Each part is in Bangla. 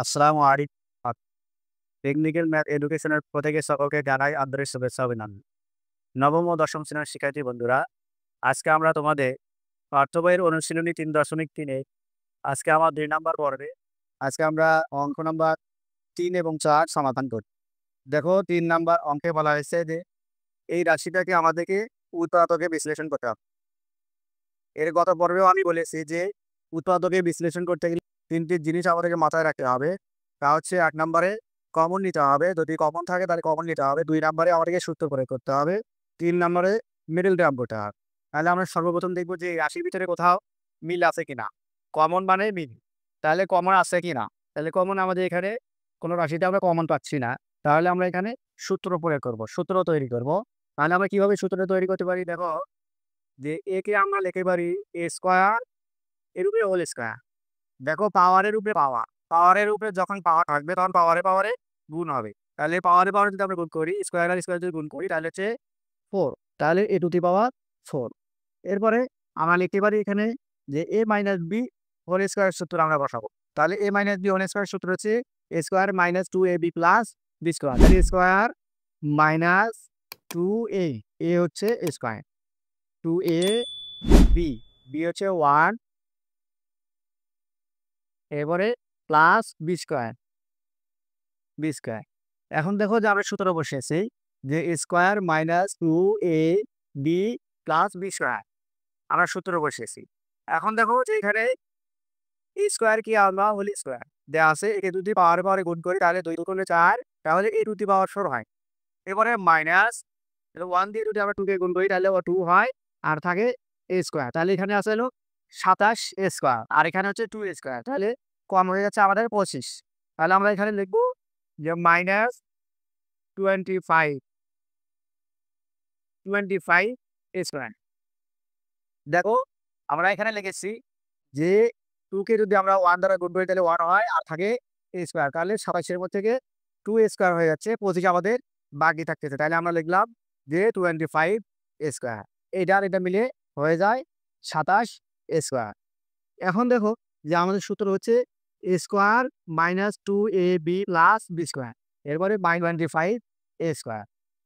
আসসালামু আলাইকুম। টেকনিক্যাল ম্যাথ এডুকেশনের পক্ষ থেকে সকলকে জানাই আন্তরিক শুভেচ্ছা অভিনন্দন। নবম ও দশম শ্রেণীর শিক্ষার্থী বন্ধুরা, আজকে আমরা তোমাদের পাঠ্য বইয়ের অনুশীলনী ৩.৩ এ আজকে আমার ২ নাম্বার পর্বে আজকে আমরা অঙ্ক নাম্বার ৩ এবং ৪ সমাধান করি। দেখো ৩ নাম্বার অঙ্কে বলা হয়েছে যে এই রাশিটাকে আমাদেরকে উৎপাদকে বিশ্লেষণ করতে হবে। এর গত পর্বেও আমি বলেছি যে উৎপাদকে বিশ্লেষণ করতে গেলে ৩টি জিনিস আমাদেরকে মাথায় রাখতে হবে। তা হচ্ছে ১ নম্বরে কমন নিতে হবে। যদি কমন থাকে তাহলে কমন নিতে হবে। ২ নম্বরে আমাদেরকে সূত্র প্রয়োগ করতে হবে। ৩ নম্বরে মিডল টার্ম করতে হবে। তাহলে আমরা সর্বপ্রথম দেখব যে এই রাশির ভিতরে কোথাও মিল আছে কিনা। কমন মানে মিল। তাহলে কমন আছে কিনা? তাহলে কমন আমাদের এখানে কোনো রাশিতে আমরা কমন পাচ্ছি না। তাহলে আমরা এখানে সূত্র প্রয়োগ করব। সূত্র তৈরি করব। তাহলে আমরা কিভাবে সূত্রটা তৈরি করতে পারি? দেখো যে এ কে আমরা লিখতে পারি a স্কয়ার এর উপরে হোল স্কয়ার। দেখো পাওয়ারের উপরে পাওয়ার। পাওয়ারের উপরে যখন পাওয়ার থাকবে তখন পাওয়ারে গুণ হবে। তাহলে পাওয়ারে যদি আমরা গুণ করি, স্কয়ার আর স্কয়ার যদি গুণ করি তাহলে হচ্ছে 4। তাহলে a টু দি পাওয়ার 4। এরপরে আমরা লিখতে পারি এখানে যে a minus b whole square সূত্র আমরা বসাবো। তাহলে a minus b whole square সূত্র হচ্ছে a square minus 2ab plus b square. তাহলে স্কয়ার মাইনাস 2a, a হচ্ছে স্কয়ার, 2ab, b হচ্ছে 1, এরপরে প্লাস বি স্কয়ার। এখন দেখো যে আমরা সূত্র বসিয়েছি যে square minus 2ab plus b square আমরা সূত্র বসিয়েছি। এখন দেখো যে এখানে স্কয়ার কি আমরা হোল স্কয়ার দেওয়া আছে, একে যদি পাওয়ারে গুণ করি তাহলে 2 গুণ 4, তাহলে a টু দি পাওয়ার 4 হয়। এবারে মাইনাস 1 দিয়ে যদি আমরা 2 কে গুণ করি তাহলে 2 হয়, আর থাকে a স্কয়ার। তাহলে এখানে আছে হলো 27 a স্কয়ার, আর এখানে হচ্ছে 2 a স্কয়ার। তাহলে কম হয়ে যাচ্ছে আমাদের 25। তাহলে আমরা এখানে লিখবো যে মাইনাস 25 a স্কয়ার। দেখো আমরা এখানে লিখেছি যে 2 কে যদি আমরা 1 দ্বারা গুণ করি তাহলে 1 হয়, আর থাকে a স্কয়ার। তাহলে 27 এর মধ্যে থেকে 2 a স্কয়ার হয়ে যাচ্ছে, 25 আমাদের বাকি থাকতেছে। তাহলে আমরা লিখলাম যে 25 a স্কয়ার। এটা আর এটা মিলে হয়ে যায় 27 a স্কয়ার। এখন দেখো যে আমাদের সূত্র হচ্ছে a square minus 2ab plus b square, এরপরে বাই 25 a স্কয়ার।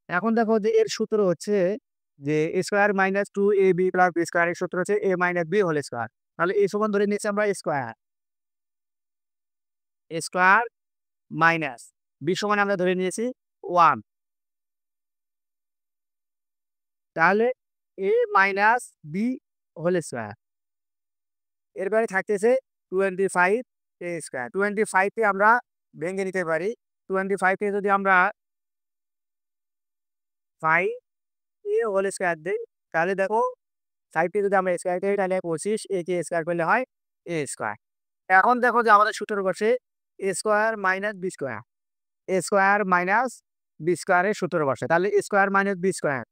এখন দেখো যে এর সূত্র হচ্ছে যে a square minus 2ab plus b square, এর সূত্র হচ্ছে a minus b whole square. তাহলে a সমান ধরে নিয়েছি আমরা স্কয়ার মাইনাস b সমান আমরা ধরে নিয়েছি 1। তাহলে a minus b whole square, এরপরে থাকতেছে 25 a স্কয়ার। 25 কে আমরা ভেঙে নিতে পারি। 25 কে যদি আমরা 5 a হোল স্কয়ার দেই তাহলে দেখো 5 কে যদি আমরা স্কয়ার করি তাহলে 25, a কে স্কয়ার করলে হয় a স্কয়ার। এখন দেখো যে আমাদের সূত্র বসে a square minus b square. a square minus b স্কয়ারের সূত্র বসে। তাহলে square minus b square.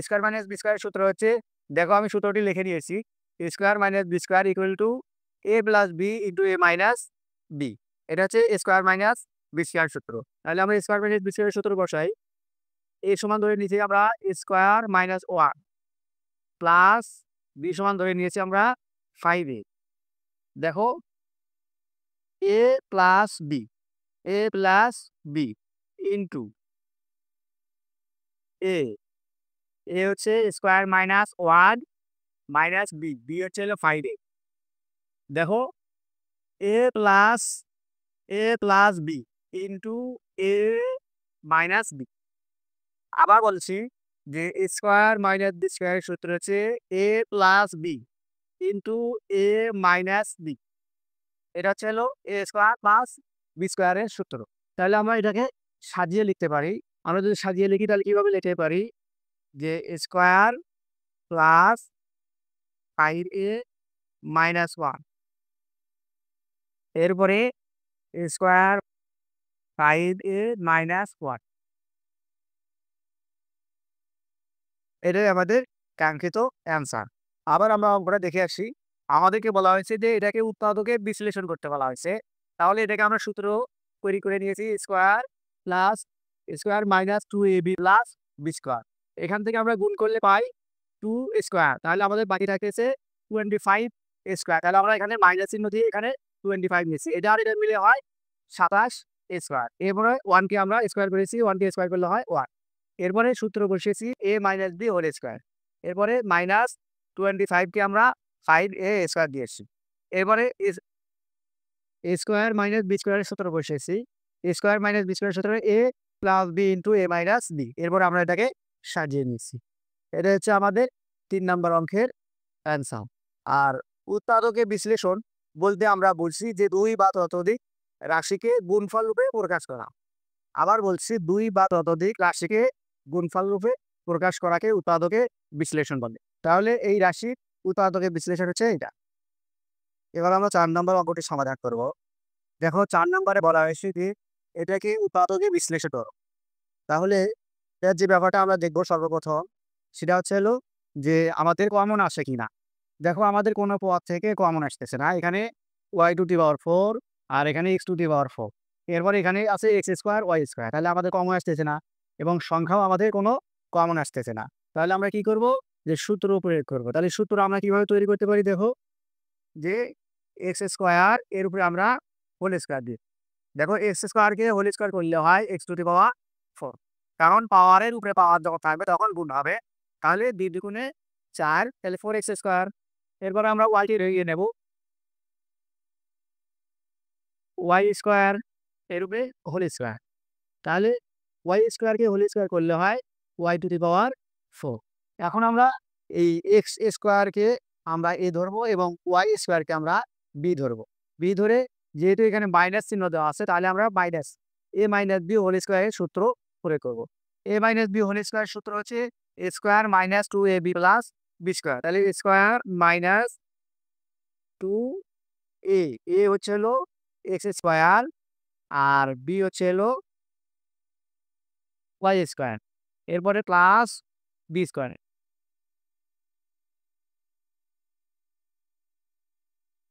Square minus b স্কয়ারের সূত্র হচ্ছে, দেখো আমি সূত্রটি লিখে নিয়েছি। Square minus b square equal to a plus b into a minus b। এটা হচ্ছে স্কয়ার মাইনাস b স্কয়ার সূত্র। তাহলে আমরা স্কয়ার মাইনাস b স্কয়ারের সূত্র বসাই। a সমান ধরে নিয়েছি আমরা স্কয়ার মাইনাস 1 প্লাস b সমান ধরে নিয়েছি আমরা 5a। দেখো a plus b into a। a হচ্ছে স্কয়ার মাইনাস 1 মাইনাস b হচ্ছে হলো 5a। দেখো a plus b into a minus b। আবার বলছি যে স্কয়ার মাইনাস b স্কয়ারের সূত্র হচ্ছে a plus b into a minus b। এটা হচ্ছে হলো a স্কয়ার প্লাস b স্কয়ারের সূত্র। তাহলে আমরা এটাকে সাজিয়ে লিখতে পারি। আমরা যদি সাজিয়ে লিখি তাহলে কিভাবে লিখতে পারি যে স্কয়ার প্লাস 5a মাইনাস 1, এরপরে স্কয়ার 5a মাইনাস 1। এটাই আমাদের কাঙ্ক্ষিত অ্যান্সার। আবার আমরা অঙ্কটা দেখে আসি। আমাদেরকে বলা হয়েছে যে এটাকে উৎপাদকে বিশ্লেষণ করতে বলা হয়েছে। তাহলে এটাকে আমরা সূত্র তৈরি করে নিয়েছি square minus 2ab plus b square. এখান থেকে আমরা গুণ করলে পাই 2 স্কয়ার। তাহলে আমাদের বাকি থাকতেছে 25 স্কয়ার। তাহলে আমরা এখানে মাইনাস চিহ্ন দিয়ে এখানে 25 নিয়েছি। এটা আর এটা মিলে হয় 27 স্কোয়ার। এরপরে 1 কে আমরা স্কোয়ার করেছি, 1 কে স্কোয়ার করলে হয় 1। এরপরে সূত্র বসিয়েছি a minus b whole square. এরপরে মাইনাস 25 কে আমরা 5a স্কোয়ার দিয়েছি। এরপরে এ স্কোয়ার মাইনাস বি স্কোয়ারের সূত্র বসিয়েছি। এ স্কোয়ার মাইনাস বি স্কোয়ারের সূত্র A plus B into A minus B. এরপর আমরা এটাকে সাজিয়ে নিচ্ছি। এটা হচ্ছে আমাদের 3 নম্বর অঙ্কের অ্যান্সার। আর উৎপাদকের বিশ্লেষণ বলতে আমরা বলছি যে 2 বা ততোধিক রাশিকে গুণফল রূপে প্রকাশ করা। আবার বলছি 2 বা ততোধিক রাশিকে গুণফল রূপে প্রকাশ করাকে উৎপাদকের বিশ্লেষণ বলে। তাহলে এই রাশির উৎপাদকের বিশ্লেষণ হচ্ছে এটা। এবার আমরা 4 নম্বর অঙ্কটি সমাধান করব। দেখো 4 নম্বরে বলা হয়েছে যে এটাকে উৎপাদকে বিশ্লেষণ করো। তাহলে এর যে ব্যাপারটা আমরা দেখব সর্বপ্রথম সেটা হচ্ছে হলো যে আমাদের কমন আসে কিনা। দেখো আমাদের কোনো পদ থেকে কমন আসতেছে না। এখানে y টু দি পাওয়ার 4 আর এখানে x টু দি পাওয়ার 4। এরপর এখানে আছে x স্কোয়ার y স্কোয়ার। তাহলে আমাদের কমন আসতেছে না এবং সংখ্যাও আমাদের কোনো কমন আসতেছে না। তাহলে আমরা কি করব যে সূত্র প্রয়োগ করব। তাহলে সূত্র আমরা কিভাবে তৈরি করতে পারি দেখো যে x স্কোয়ার এর উপরে আমরা হোল স্কোয়ার দিই। দেখো এক্স স্কোয়ারকে হোল স্কোয়ার করলে হয় এক্স টু দি পাওয়ার 4। কারণ পাওয়ারের উপরে পাওয়ার যখন থাকবে তখন গুণ হবে। তাহলে 2 দুগুণে 4, তাহলে 4x স্কোয়ার। এরপর আমরা ওয়াইটি রইয়ে নেব ওয়াই স্কোয়ার এর উপরে হোল স্কোয়ার। তাহলে ওয়াই স্কোয়ারকে হোল স্কোয়ার করলে হয় ওয়াই টু দি পাওয়ার 4। এখন আমরা এই এক্স স্কোয়ারকে আমরা এ ধরবো এবং ওয়াই স্কোয়ারকে আমরা বি ধরবো। বি ধরে যেহেতু এখানে মাইনাস চিহ্ন দেওয়া আছে তাহলে আমরা minus A minus B whole স্কোয়ারের সূত্র প্রয়োগ করবো। A minus B whole square সূত্র হচ্ছে A square minus 2ab plus B square. তাহলে স্কোয়ার মাইনাস 2a, এ হচ্ছে হলো এক্স স্কোয়ার আর বি হচ্ছে হলো ওয়াই স্কোয়ার। এরপরে plus B square.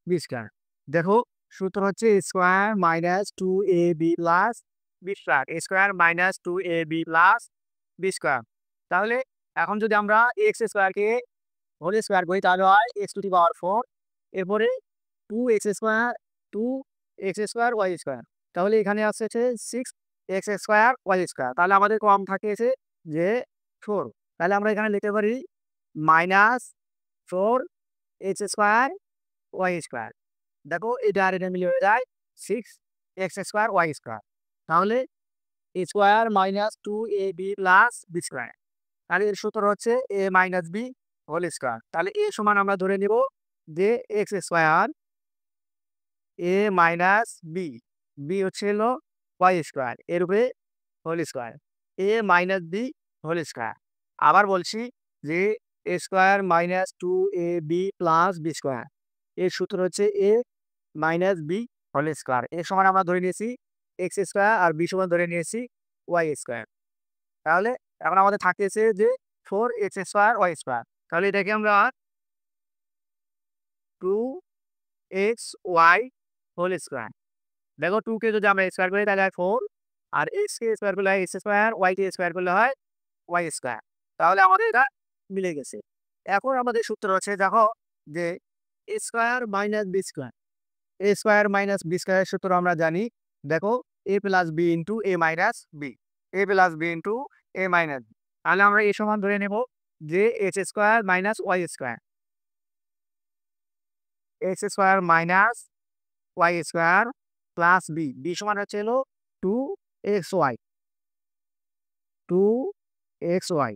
B square দেখো সূত্র হচ্ছে square minus 2ab plus B square. Square minus 2ab plus B square. তাহলে এখন যদি আমরা এক্স স্কোয়ারকে হোল স্কোয়ার করি তাহলে হয় এক্স টু দি পাওয়ার 4। এরপরে 2x square 2x square Y square. তাহলে এখানে আসছে 6x স্কোয়ার ওয়াই স্কোয়ার। তাহলে আমাদের কম থাকেছে যে 4। তাহলে আমরা এখানে লিখতে পারি minus 4x square Y square. দেখো এটা আর এটা মিলে হয়ে যায় 6x স্কোয়ার ওয়াই স্কোয়ার। তাহলে square minus 2ab plus B square. তাহলে এর সূত্র হচ্ছে a minus B whole square. তাহলে এ সমান আমরা ধরে নিব যে X square A minus B, B হচ্ছে হলো ওয়াই স্কোয়ার এর উপরে whole square A minus B whole square. আবার বলছি যে A square minus 2ab plus B square. এর সূত্র হচ্ছে A minus B whole square. এর সমান আমরা ধরে নিয়েছি এক্স স্কোয়ার আর বি সমান ধরে নিয়েছি ওয়াই স্কোয়ার। তাহলে এখন আমাদের থাকতেছে যে 4x স্কোয়ার ওয়াই স্কোয়ার। তাহলে এটাকে আমরা 2xy হোল স্কোয়ার। দেখো 2 কে যদি আমরা স্কোয়ার করি তাহলে হয় 4 আর x কে স্কোয়ার করলে হয় x স্কোয়ার, y কে স্কোয়ার করলে হয় y স্কোয়ার। তাহলে আমাদের এটা মিলে গেছে। এখন আমাদের সূত্র হচ্ছে দেখো যে a square minus B square. a square minus B স্কোয়ারের সূত্র আমরা জানি। দেখো a plus B into A minus B, A plus B into A minus B. তাহলে আমরা এই সমান ধরে নেব যে X square minus Y square. X square minus Y square plus B, B সমান হচ্ছে হলো 2xy 2xy।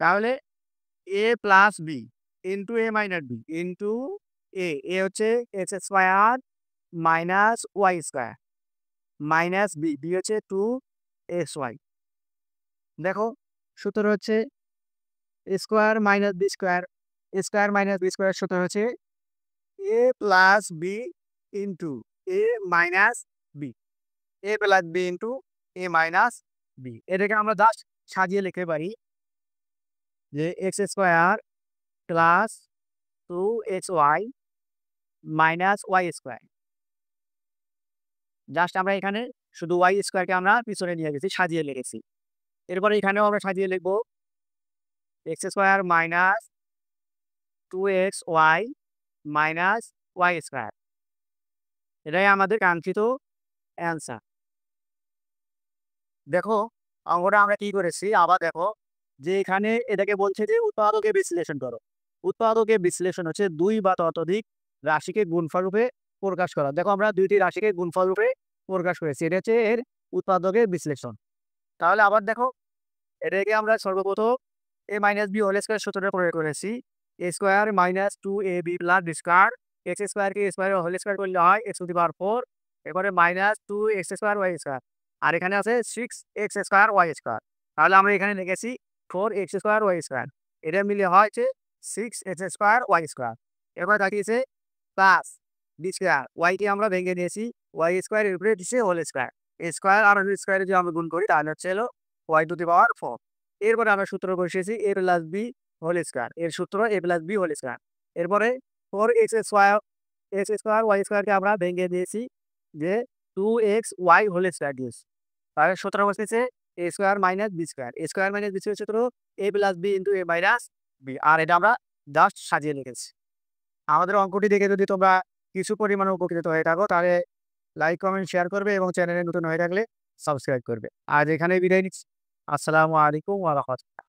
তাহলে A plus B into A minus B into A, A হচ্ছে X square minus Y square minus B, B হচ্ছে 2xy। দেখো সূত্র হচ্ছে square minus B square. Square minus B square সূত্র হচ্ছে A plus B into A minus B, A plus B into A minus B. এটাকে আমরা জাস্ট সাজিয়ে লিখতে পারি যে X square plus 2xy minus Y square. Just আমরা এখানে শুধু ওয়াই স্কোয়ারকে আমরা পিছনে নিয়ে গেছি, সাজিয়ে লিখেছি। এরপরে এখানেও আমরা সাজিয়ে লিখবো X square minus 2xy minus Y square. এটাই আমাদের কাঙ্ক্ষিত অ্যান্সার। দেখো অঙ্কটা আমরা কি করেছি আবার দেখো যে এখানে এটাকে বলছে যে উৎপাদকে বিশ্লেষণ করো। উৎপাদকে বিশ্লেষণ হচ্ছে দুই বা ততোধিক রাশিকে গুণফল রূপে প্রকাশ করা। দেখো আমরা দুইটি রাশিকে গুণফল রূপে প্রকাশ করেছি, এটা হচ্ছে এর উৎপাদকের বিশ্লেষণ। তাহলে আবার দেখো এটাকে আমরা সর্বপ্রথম A minus B whole square সূত্রটা প্রয়োগ করেছি। A square minus two A B plus B square, X স্কোয়ারকে স্কোয়ার হোল স্কোয়ার করলে হয় X to the power four, এবারে minus two X square Y square, আর এখানে আছে six X square Y square. তাহলে আমরা এখানে লিখেছি four X square Y square, এটা মিলে হয়েছে six X square Y square. এবার তাকিয়েছে প্লাস বি স্কোয়ার, ওয়াইকে আমরা ভেঙে নিয়েছি, ওয়াই স্কোয়ার এর উপরে দিচ্ছে হোল স্কোয়ার, স্কোয়ার আর হোল স্কোয়ারে যদি আমরা গুণ করি তাহলে হচ্ছে হলো Y to the power four. এরপরে আমরা সূত্র বসিয়েছি A plus B whole square, এর সূত্র A plus B whole square. এরপরে ফোর এক্স স্কোয়ার ওয়াই স্কোয়ারকে আমরা ভেঙে দিয়েছি যে two X Y whole square দিয়েছি। তাহলে সূত্র বসেছে A square minus B square, A square minus B square সূত্র A plus B into A minus B, আর এটা আমরা জাস্ট সাজিয়ে লিখেছি। আমাদের অঙ্কটি দেখে যদি তোমরা কিছু পরিমাণে উপকৃত হয়ে থাকো তাহলে লাইক কমেন্ট শেয়ার করবে এবং চ্যানেলে নতুন হয়ে থাকলে সাবস্ক্রাইব করবে। আজ এখানে বিদায় নিচ্ছি। আসসালামু আলাইকুম ওয়া রাহমাতুল্লাহ।